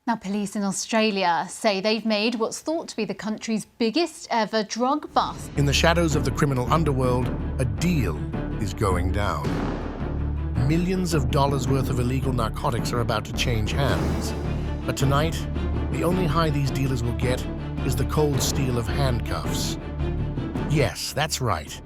Now, police in Australia say they've made what's thought to be the country's biggest ever drug bust. In the shadows of the criminal underworld, a deal is going down. Millions of dollars worth of illegal narcotics are about to change hands. But tonight, the only high these dealers will get is the cold steel of handcuffs. Yes, that's right.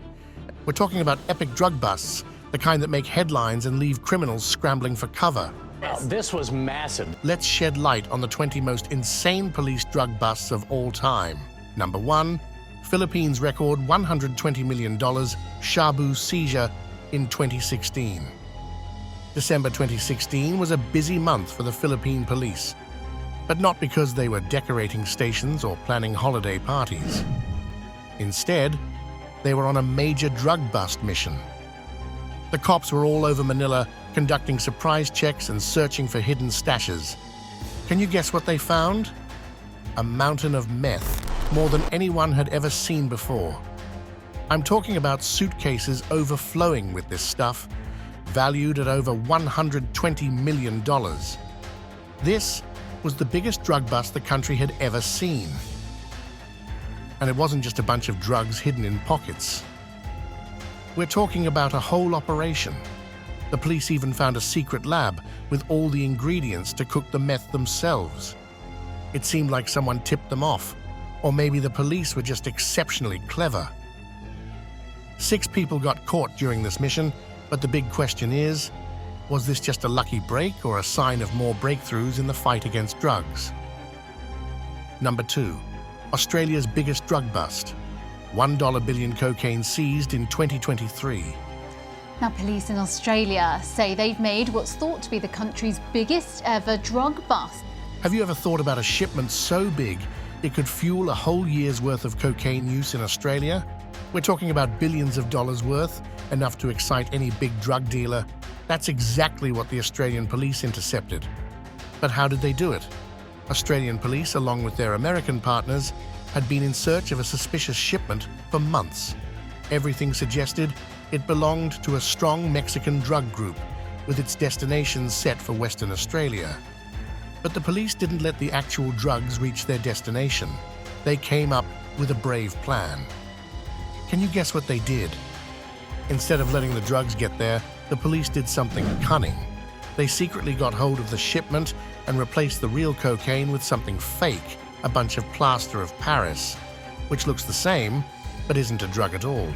We're talking about epic drug busts, the kind that make headlines and leave criminals scrambling for cover. This was massive. Let's shed light on the 20 most insane police drug busts of all time. Number 1, Philippines record $120 million shabu seizure in 2016. December 2016 was a busy month for the Philippine police, but not because they were decorating stations or planning holiday parties. Instead, they were on a major drug bust mission. The cops were all over Manila, conducting surprise checks and searching for hidden stashes. Can you guess what they found? A mountain of meth, more than anyone had ever seen before. I'm talking about suitcases overflowing with this stuff, valued at over $120 million. This was the biggest drug bust the country had ever seen. And it wasn't just a bunch of drugs hidden in pockets. We're talking about a whole operation. The police even found a secret lab with all the ingredients to cook the meth themselves. It seemed like someone tipped them off, or maybe the police were just exceptionally clever. 6 people got caught during this mission, but the big question is, was this just a lucky break or a sign of more breakthroughs in the fight against drugs? Number 2, Australia's biggest drug bust. $1 billion cocaine seized in 2023. Now, police in Australia say they've made what's thought to be the country's biggest ever drug bust. Have you ever thought about a shipment so big it could fuel a whole year's worth of cocaine use in Australia? We're talking about billions of dollars worth, enough to excite any big drug dealer. That's exactly what the Australian police intercepted. But how did they do it? Australian police, along with their American partners, had been in search of a suspicious shipment for months. Everything suggested it belonged to a strong Mexican drug group, with its destination set for Western Australia. But the police didn't let the actual drugs reach their destination. They came up with a brave plan. Can you guess what they did? Instead of letting the drugs get there, the police did something cunning. They secretly got hold of the shipment and replaced the real cocaine with something fake, a bunch of plaster of Paris, which looks the same, but isn't a drug at all.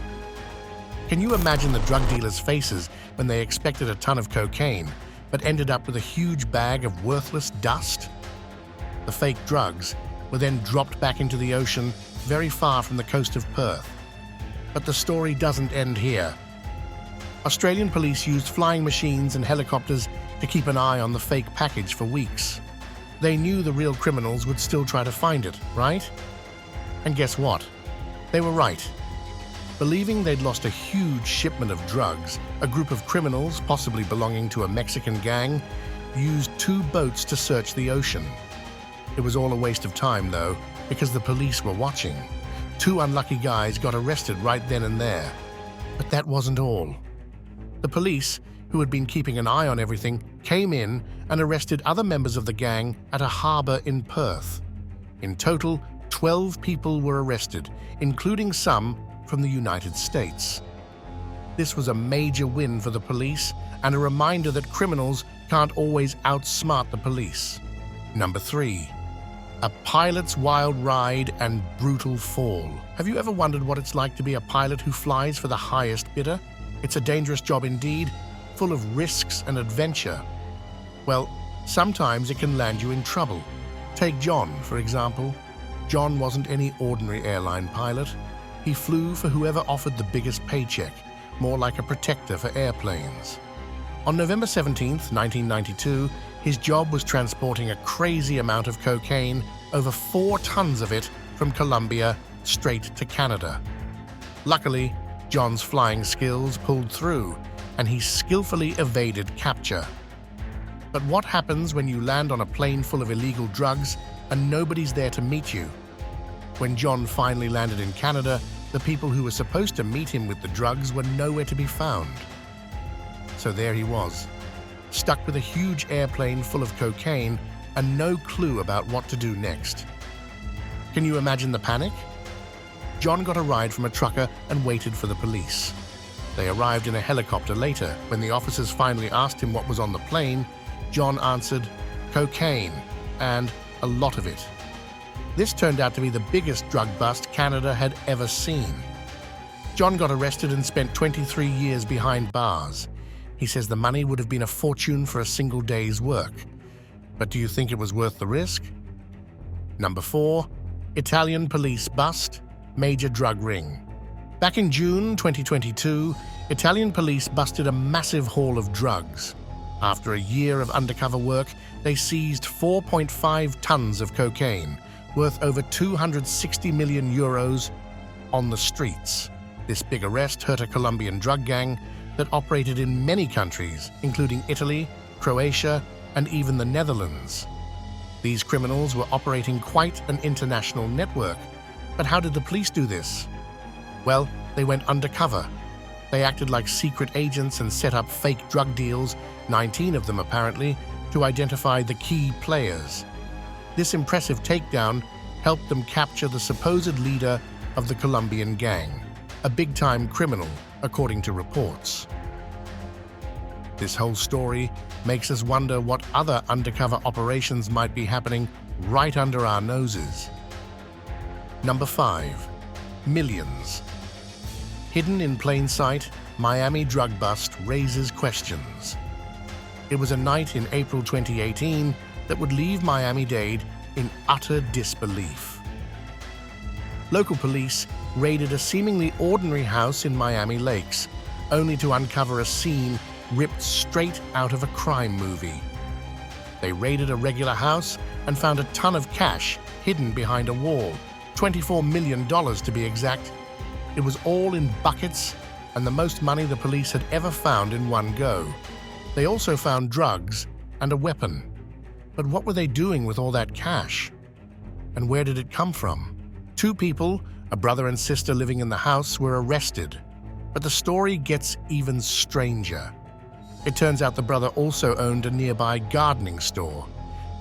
Can you imagine the drug dealers' faces when they expected a ton of cocaine, but ended up with a huge bag of worthless dust? The fake drugs were then dropped back into the ocean very far from the coast of Perth. But the story doesn't end here. Australian police used flying machines and helicopters to keep an eye on the fake package for weeks. They knew the real criminals would still try to find it, right? And guess what? They were right. Believing they'd lost a huge shipment of drugs, a group of criminals, possibly belonging to a Mexican gang, used 2 boats to search the ocean. It was all a waste of time, though, because the police were watching. 2 unlucky guys got arrested right then and there. But that wasn't all. The police, who had been keeping an eye on everything, came in and arrested other members of the gang at a harbor in Perth. In total, 12 people were arrested, including some from the United States. This was a major win for the police and a reminder that criminals can't always outsmart the police. Number 3, a pilot's wild ride and brutal fall. Have you ever wondered what it's like to be a pilot who flies for the highest bidder? It's a dangerous job indeed, full of risks and adventure. Well, sometimes it can land you in trouble. Take John, for example. John wasn't any ordinary airline pilot. He flew for whoever offered the biggest paycheck, more like a protector for airplanes. On November 17, 1992, his job was transporting a crazy amount of cocaine, over 4 tons of it, from Colombia straight to Canada. Luckily, John's flying skills pulled through, and he skillfully evaded capture. But what happens when you land on a plane full of illegal drugs and nobody's there to meet you? When John finally landed in Canada, the people who were supposed to meet him with the drugs were nowhere to be found. So there he was, stuck with a huge airplane full of cocaine and no clue about what to do next. Can you imagine the panic? John got a ride from a trucker and waited for the police. They arrived in a helicopter later. When the officers finally asked him what was on the plane, John answered, "Cocaine, and a lot of it." This turned out to be the biggest drug bust Canada had ever seen. John got arrested and spent 23 years behind bars. He says the money would have been a fortune for a single day's work. But do you think it was worth the risk? Number 4, Italian police bust, major drug ring. Back in June 2022, Italian police busted a massive haul of drugs. After a year of undercover work, they seized 4.5 tons of cocaine, worth over 260 million euros, on the streets. This big arrest hurt a Colombian drug gang that operated in many countries, including Italy, Croatia, and even the Netherlands. These criminals were operating quite an international network. But how did the police do this? Well, they went undercover. They acted like secret agents and set up fake drug deals, 19 of them apparently, to identify the key players. This impressive takedown helped them capture the supposed leader of the Colombian gang, a big-time criminal, according to reports. This whole story makes us wonder what other undercover operations might be happening right under our noses. Number 5. Millions. Hidden in plain sight, Miami drug bust raises questions. It was a night in April 2018 that would leave Miami-Dade in utter disbelief. Local police raided a seemingly ordinary house in Miami Lakes, only to uncover a scene ripped straight out of a crime movie. They raided a regular house and found a ton of cash hidden behind a wall, $24 million to be exact. It was all in buckets and the most money the police had ever found in one go. They also found drugs and a weapon. But what were they doing with all that cash? And where did it come from? 2 people, a brother and sister living in the house, were arrested. But the story gets even stranger. It turns out the brother also owned a nearby gardening store.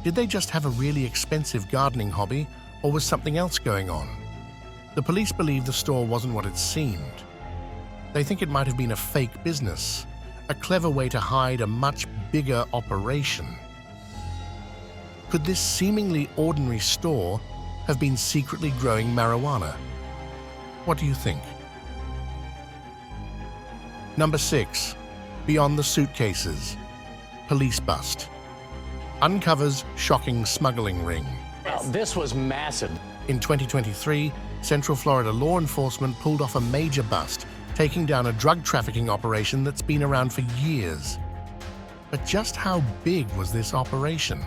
Did they just have a really expensive gardening hobby, or was something else going on? The police believe the store wasn't what it seemed. They think it might have been a fake business, a clever way to hide a much bigger operation. Could this seemingly ordinary store have been secretly growing marijuana? What do you think? Number 6. Beyond the suitcases. Police bust. Uncovers shocking smuggling ring. This was massive. In 2023, Central Florida law enforcement pulled off a major bust, taking down a drug trafficking operation that's been around for years. But just how big was this operation?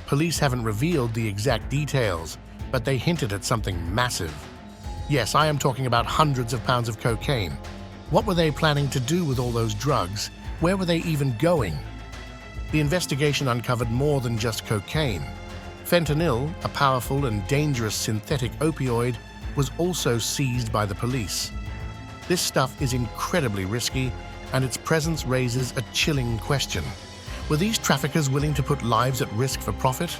Police haven't revealed the exact details, but they hinted at something massive. Yes, I am talking about hundreds of pounds of cocaine. What were they planning to do with all those drugs? Where were they even going? The investigation uncovered more than just cocaine. Fentanyl, a powerful and dangerous synthetic opioid, was also seized by the police. This stuff is incredibly risky, and its presence raises a chilling question. Were these traffickers willing to put lives at risk for profit?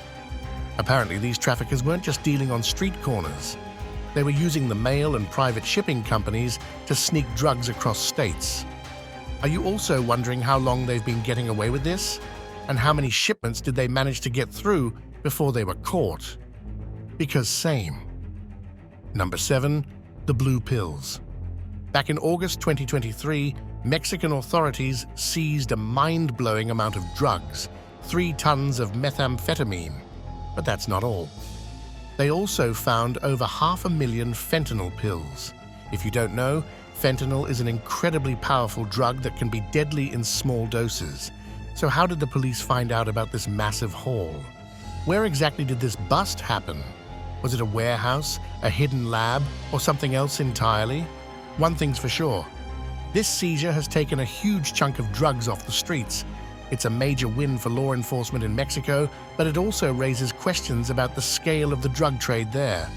Apparently, these traffickers weren't just dealing on street corners. They were using the mail and private shipping companies to sneak drugs across states. Are you also wondering how long they've been getting away with this? And how many shipments did they manage to get through before they were caught? Because same. Number 7. The blue pills. Back in August 2023, Mexican authorities seized a mind-blowing amount of drugs, 3 tons of methamphetamine. But that's not all. They also found over 500,000 fentanyl pills. If you don't know, fentanyl is an incredibly powerful drug that can be deadly in small doses. So how did the police find out about this massive haul? Where exactly did this bust happen? Was it a warehouse, a hidden lab, or something else entirely? One thing's for sure. This seizure has taken a huge chunk of drugs off the streets. It's a major win for law enforcement in Mexico, but it also raises questions about the scale of the drug trade there.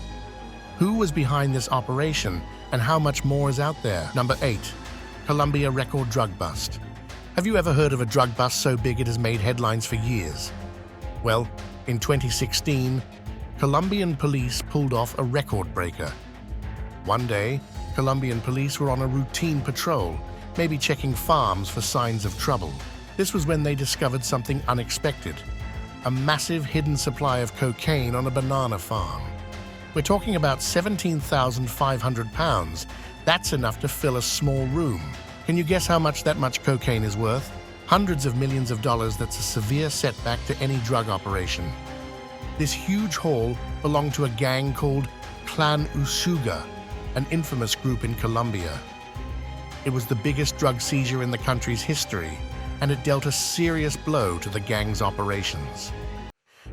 Who was behind this operation, and how much more is out there? Number 8. Colombia record drug bust. Have you ever heard of a drug bust so big it has made headlines for years? Well, In 2016, Colombian police pulled off a record breaker. One day, Colombian police were on a routine patrol, maybe checking farms for signs of trouble. This was when they discovered something unexpected: a massive hidden supply of cocaine on a banana farm. We're talking about 17,500 pounds. That's enough to fill a small room. Can you guess how much that much cocaine is worth? Hundreds of millions of dollars. That's a severe setback to any drug operation. This huge haul belonged to a gang called Clan Usuga, an infamous group in Colombia. It was the biggest drug seizure in the country's history, and it dealt a serious blow to the gang's operations.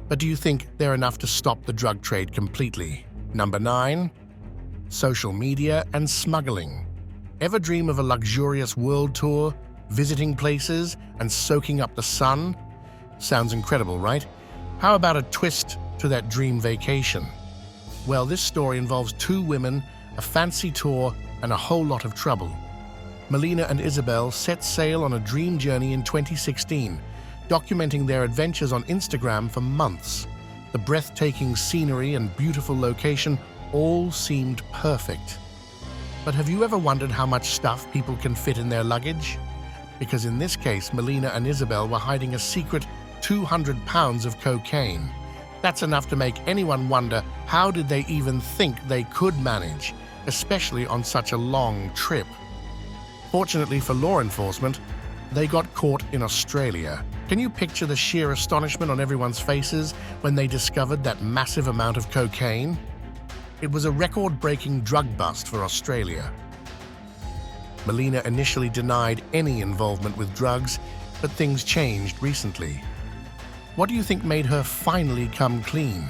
But do you think they're enough to stop the drug trade completely? Number 9. Social media and smuggling. Ever dream of a luxurious world tour, visiting places, and soaking up the sun? Sounds incredible, right? How about a twist to that dream vacation? Well, this story involves 2 women, a fancy tour, and a whole lot of trouble. Melina and Isabel set sail on a dream journey in 2016, documenting their adventures on Instagram for months. The breathtaking scenery and beautiful location all seemed perfect. But have you ever wondered how much stuff people can fit in their luggage? Because in this case, Melina and Isabel were hiding a secret 200 pounds of cocaine. That's enough to make anyone wonder, how did they even think they could manage, especially on such a long trip? Fortunately for law enforcement, they got caught in Australia. Can you picture the sheer astonishment on everyone's faces when they discovered that massive amount of cocaine? It was a record-breaking drug bust for Australia. Melina initially denied any involvement with drugs, but things changed recently. What do you think made her finally come clean?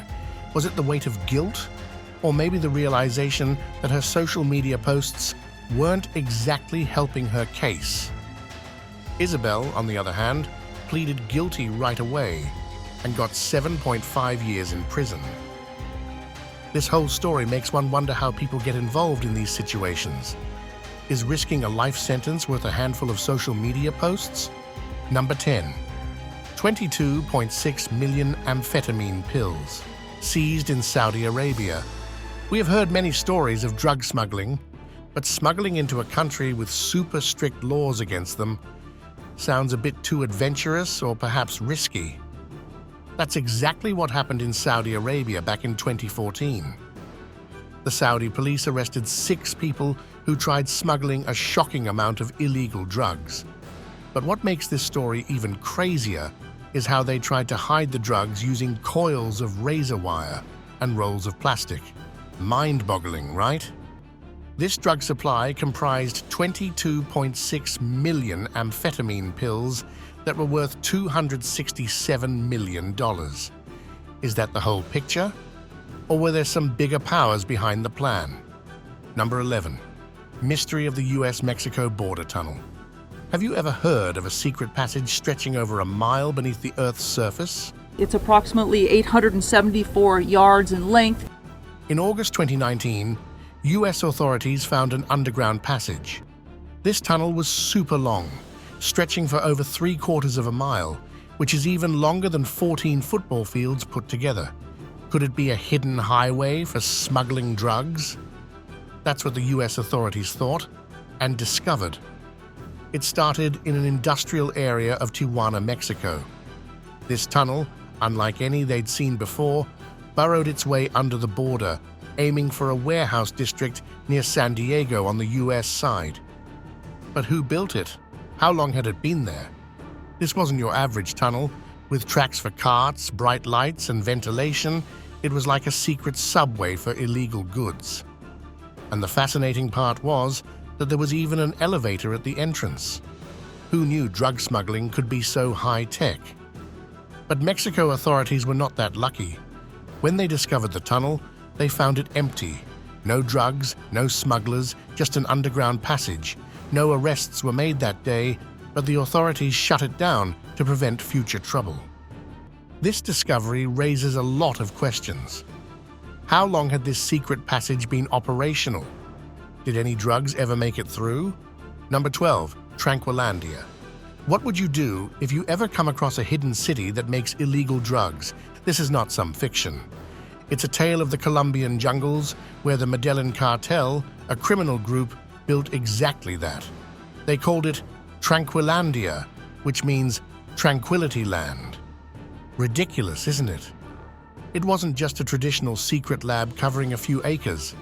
Was it the weight of guilt? Or maybe the realization that her social media posts weren't exactly helping her case? Isabel, on the other hand, pleaded guilty right away and got 7.5 years in prison. This whole story makes one wonder how people get involved in these situations. Is risking a life sentence worth a handful of social media posts? Number 10. 22.6 million amphetamine pills seized in Saudi Arabia. We have heard many stories of drug smuggling, but smuggling into a country with super strict laws against them sounds a bit too adventurous or perhaps risky. That's exactly what happened in Saudi Arabia back in 2014. The Saudi police arrested 6 people who tried smuggling a shocking amount of illegal drugs. But what makes this story even crazier is how they tried to hide the drugs using coils of razor wire and rolls of plastic. Mind-boggling, right? This drug supply comprised 22.6 million amphetamine pills that were worth $267 million. Is that the whole picture? Or were there some bigger powers behind the plan? Number 11. Mystery of the US-Mexico border tunnel. Have you ever heard of a secret passage stretching over a mile beneath the Earth's surface? It's approximately 874 yards in length. In August 2019, US authorities found an underground passage. This tunnel was super long, stretching for over 3/4 of a mile, which is even longer than 14 football fields put together. Could it be a hidden highway for smuggling drugs? That's what the US authorities thought and discovered. It started in an industrial area of Tijuana, Mexico. This tunnel, unlike any they'd seen before, burrowed its way under the border, aiming for a warehouse district near San Diego on the US side. But who built it? How long had it been there? This wasn't your average tunnel, with tracks for carts, bright lights, and ventilation. It was like a secret subway for illegal goods. And the fascinating part was that there was even an elevator at the entrance. Who knew drug smuggling could be so high-tech? But Mexico authorities were not that lucky. When they discovered the tunnel, they found it empty. No drugs, no smugglers, just an underground passage. No arrests were made that day, but the authorities shut it down to prevent future trouble. This discovery raises a lot of questions. How long had this secret passage been operational? Did any drugs ever make it through? Number 12, Tranquilandia. What would you do if you ever come across a hidden city that makes illegal drugs? This is not some fiction. It's a tale of the Colombian jungles where the Medellin cartel, a criminal group, built exactly that. They called it Tranquilandia, which means tranquility land. Ridiculous, isn't it? It wasn't just a traditional secret lab covering a few acres.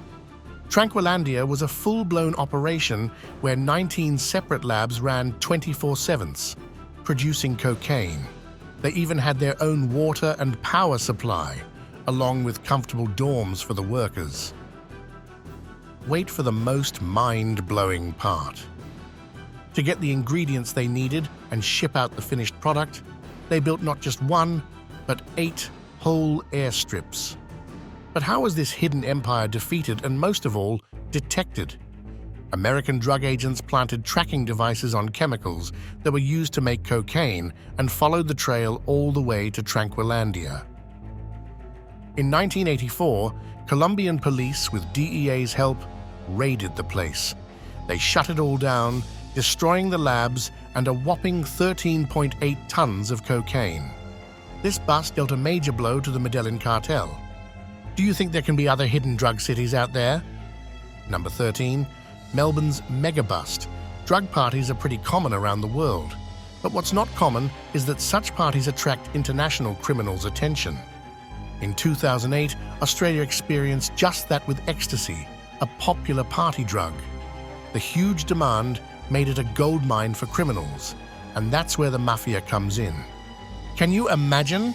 Tranquilandia was a full-blown operation where 19 separate labs ran 24/7, producing cocaine. They even had their own water and power supply, along with comfortable dorms for the workers. Wait for the most mind-blowing part. To get the ingredients they needed and ship out the finished product, they built not just one, but 8 whole airstrips. But how was this hidden empire defeated and, most of all, detected? American drug agents planted tracking devices on chemicals that were used to make cocaine and followed the trail all the way to Tranquilandia. In 1984, Colombian police, with DEA's help, raided the place. They shut it all down, destroying the labs and a whopping 13.8 tons of cocaine. This bust dealt a major blow to the Medellin cartel. Do you think there can be other hidden drug cities out there? Number 13, Melbourne's mega bust. Drug parties are pretty common around the world. But what's not common is that such parties attract international criminals' attention. In 2008, Australia experienced just that with ecstasy, a popular party drug. The huge demand made it a goldmine for criminals, and that's where the mafia comes in. Can you imagine?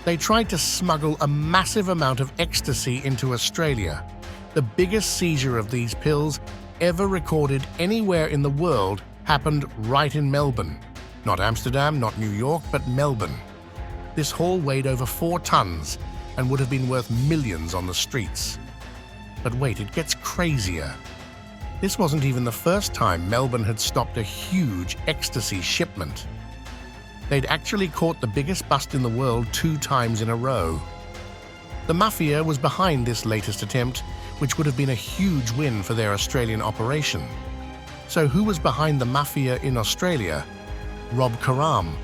They tried to smuggle a massive amount of ecstasy into Australia, the biggest seizure of these pills ever recorded anywhere in the world happened right in Melbourne. Not Amsterdam, not New York, but Melbourne. This haul weighed over 4 tons and would have been worth millions on the streets. But wait, it gets crazier. This wasn't even the first time Melbourne had stopped a huge ecstasy shipment. They'd actually caught the biggest bust in the world 2 times in a row. The mafia was behind this latest attempt, which would have been a huge win for their Australian operation. So who was behind the mafia in Australia? Rob Karam.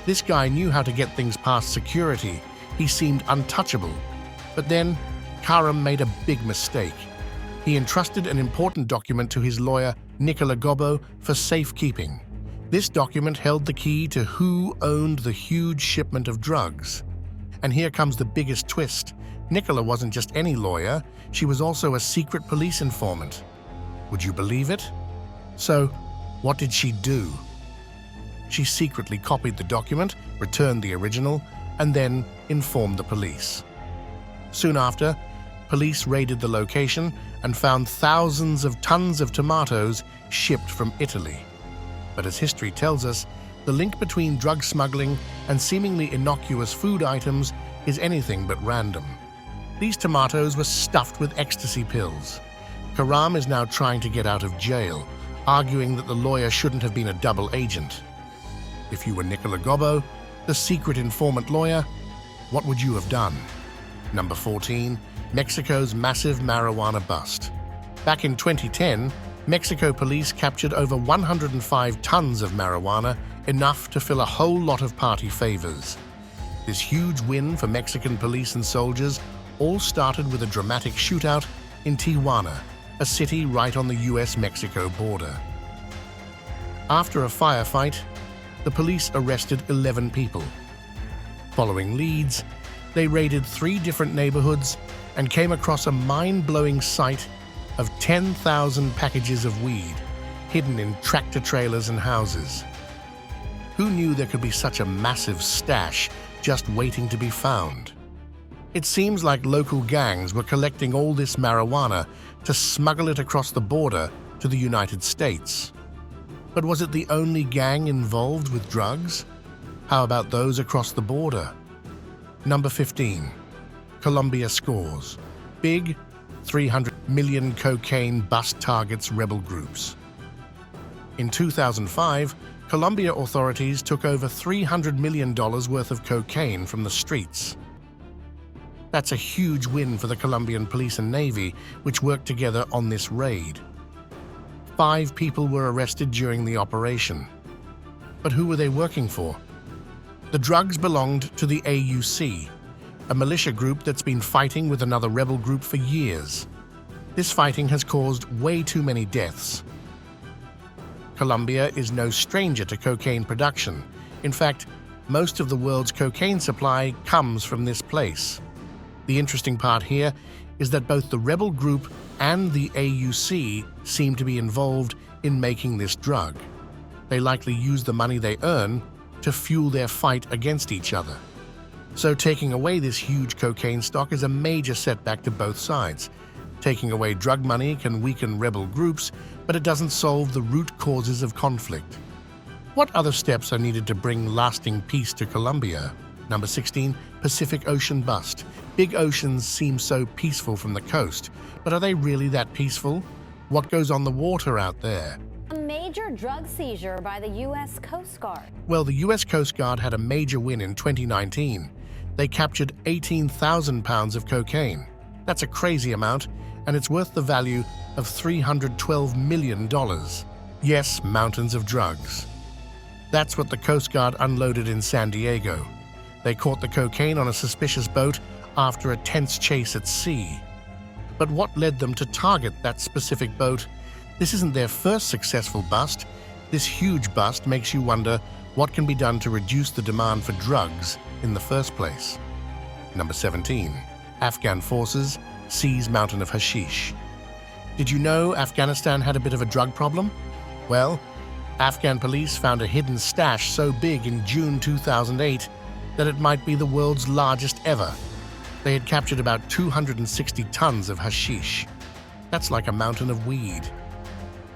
This guy knew how to get things past security. He seemed untouchable. But then, Karam made a big mistake. He entrusted an important document to his lawyer, Nicola Gobbo, for safekeeping. This document held the key to who owned the huge shipment of drugs. And here comes the biggest twist. Nicola wasn't just any lawyer, she was also a secret police informant. Would you believe it? So, what did she do? She secretly copied the document, returned the original, and then informed the police. Soon after, police raided the location and found thousands of tons of tomatoes shipped from Italy. But as history tells us, the link between drug smuggling and seemingly innocuous food items is anything but random. These tomatoes were stuffed with ecstasy pills. Karam is now trying to get out of jail, arguing that the lawyer shouldn't have been a double agent. If you were Nicola Gobbo, the secret informant lawyer, what would you have done? Number 14, Mexico's massive marijuana bust. Back in 2010, Mexico police captured over 105 tons of marijuana, enough to fill a whole lot of party favors. This huge win for Mexican police and soldiers all started with a dramatic shootout in Tijuana, a city right on the US-Mexico border. After a firefight, the police arrested 11 people. Following leads, they raided 3 different neighborhoods and came across a mind-blowing sight of 10,000 packages of weed hidden in tractor-trailers and houses. Who knew there could be such a massive stash just waiting to be found? It seems like local gangs were collecting all this marijuana to smuggle it across the border to the United States. But was it the only gang involved with drugs? How about those across the border? Number 15. Colombia scores. Big, 300 million cocaine bust targets rebel groups. In 2005, Colombia authorities took over $300 million worth of cocaine from the streets. That's a huge win for the Colombian police and navy, which worked together on this raid. 5 people were arrested during the operation. But who were they working for? The drugs belonged to the AUC, a militia group that's been fighting with another rebel group for years. This fighting has caused way too many deaths. Colombia is no stranger to cocaine production. In fact, most of the world's cocaine supply comes from this place. The interesting part here is that both the rebel group and the AUC seem to be involved in making this drug. They likely use the money they earn to fuel their fight against each other. So taking away this huge cocaine stock is a major setback to both sides. Taking away drug money can weaken rebel groups, but it doesn't solve the root causes of conflict. What other steps are needed to bring lasting peace to Colombia? Number 16, Pacific Ocean bust. Big oceans seem so peaceful from the coast, but are they really that peaceful? What goes on the water out there? A major drug seizure by the U.S. Coast Guard. Well, the U.S. Coast Guard had a major win in 2019. They captured 18,000 pounds of cocaine. That's a crazy amount, and it's worth the value of $312 million. Yes, mountains of drugs. That's what the Coast Guard unloaded in San Diego. They caught the cocaine on a suspicious boat after a tense chase at sea. But what led them to target that specific boat? This isn't their first successful bust. This huge bust makes you wonder what can be done to reduce the demand for drugs in the first place. Number 17. Afghan forces seize mountain of hashish. Did you know Afghanistan had a bit of a drug problem? Well, Afghan police found a hidden stash so big in June 2008 that it might be the world's largest ever. They had captured about 260 tons of hashish. That's like a mountain of weed.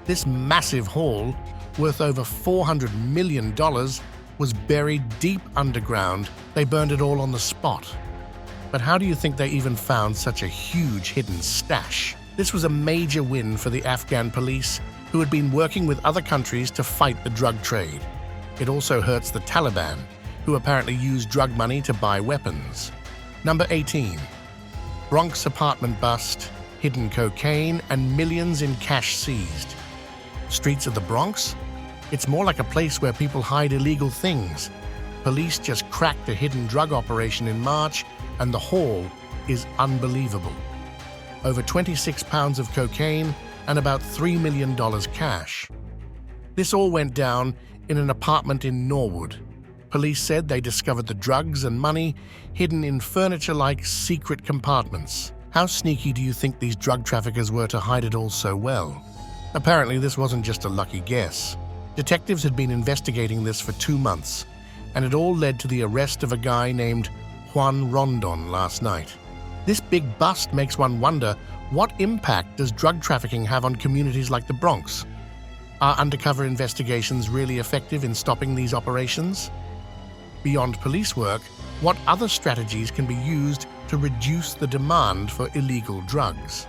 This massive haul, worth over $400 million, was buried deep underground. They burned it all on the spot. But how do you think they even found such a huge hidden stash? This was a major win for the Afghan police, who had been working with other countries to fight the drug trade. It also hurts the Taliban, who apparently use drug money to buy weapons. Number 18. Bronx apartment bust, hidden cocaine, and millions in cash seized. Streets of the Bronx? It's more like a place where people hide illegal things. Police just cracked a hidden drug operation in March, and the haul is unbelievable. Over 26 pounds of cocaine and about $3 million cash. This all went down in an apartment in Norwood. Police said they discovered the drugs and money hidden in furniture-like secret compartments. How sneaky do you think these drug traffickers were to hide it all so well? Apparently, this wasn't just a lucky guess. Detectives had been investigating this for 2 months, and it all led to the arrest of a guy named Juan Rondon last night. This big bust makes one wonder, what impact does drug trafficking have on communities like the Bronx? Are undercover investigations really effective in stopping these operations? Beyond police work, what other strategies can be used to reduce the demand for illegal drugs?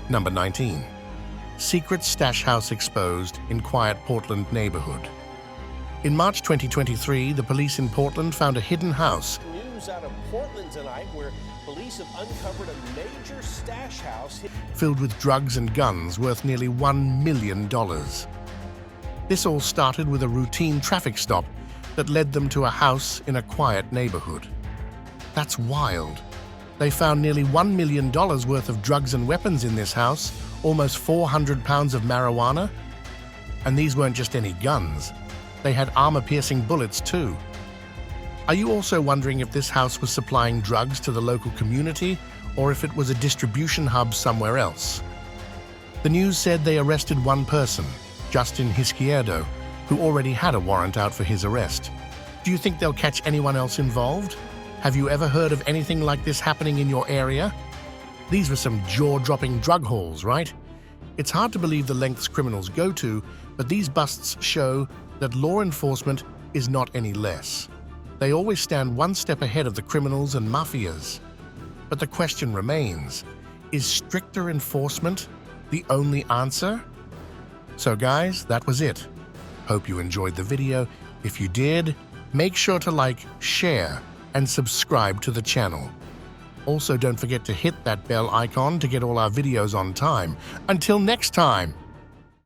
Number 19. Secret stash house exposed in quiet Portland neighborhood. In March 2023, the police in Portland found a hidden house News out of Portland tonight where police have uncovered a major stash house filled with drugs and guns worth nearly $1 million. This all started with a routine traffic stop that led them to a house in a quiet neighborhood. That's wild. They found nearly $1 million worth of drugs and weapons in this house, almost 400 pounds of marijuana. And these weren't just any guns. They had armor-piercing bullets too. Are you also wondering if this house was supplying drugs to the local community or if it was a distribution hub somewhere else? The news said they arrested one person, Justin Izquierdo, who already had a warrant out for his arrest. Do you think they'll catch anyone else involved? Have you ever heard of anything like this happening in your area? These were some jaw-dropping drug hauls, right? It's hard to believe the lengths criminals go to, but these busts show that law enforcement is not any less. They always stand one step ahead of the criminals and mafias. But the question remains, is stricter enforcement the only answer? So guys, that was it. Hope you enjoyed the video. If you did, make sure to like, share, and subscribe to the channel. Also, don't forget to hit that bell icon to get all our videos on time. Until next time!